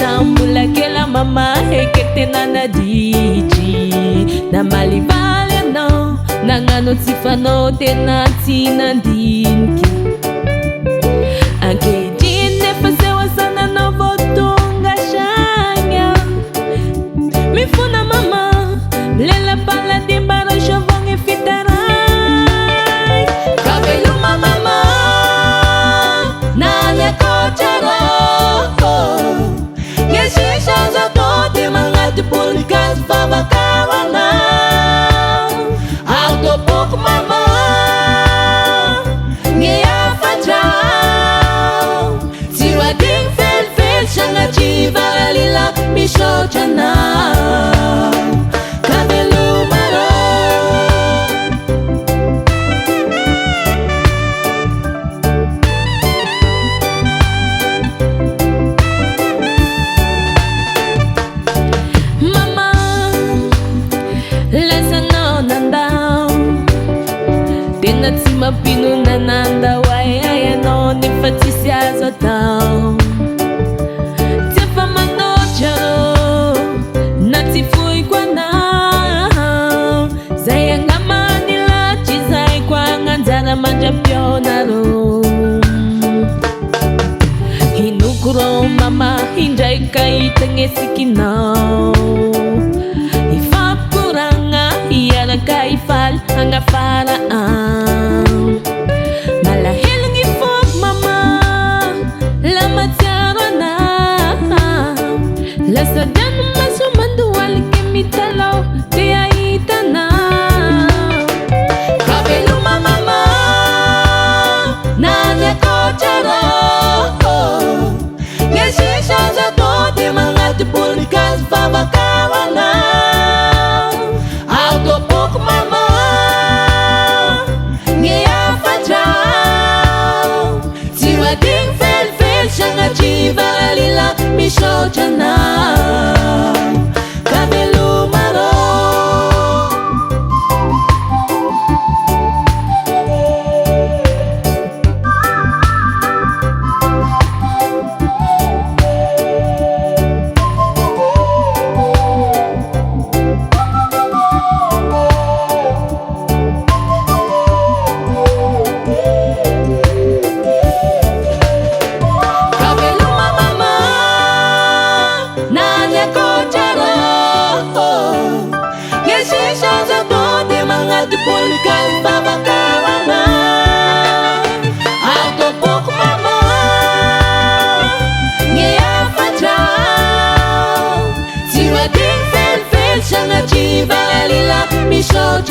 Tambulakela mama heketena na diji na malivaly anao nagnano tsy fanao tena tsy nandiniky ankehitriny nefa sehoasananao vao tonga sagna mifona mama lela paladimbarao shavogny fitaray kaveloma mama naniakotrarô Ngesishazadote mangati polikas babakawana Autopok mama Ngeafajao Siwading fel fel shanga chiva lila mishochana Kabelumaro Tena tsy mampino nananda way ayanao nefa tsisy azo atao tsy efa manotra na tsy foiko anao zay angamany latry zay koa agnanjara mandrapiaonarô hinoko rô mama indraika hitagnesaikinao iaraka ifaly hagnafara malahelagny fôko mama lamatsiaro anao lasa diano maso mandohaliky mitalao te ahitanao kaveloma mama naniakotrarô ngesisazatote magnaty polikas vavakawana Autopok mama Ngeafajao Siwading fel fel shanga chiva lila mishochana Kabelumaro Polikas babakawana Autopok mama Ngeafajao Siwading fel fel shanga chiva lila mishoch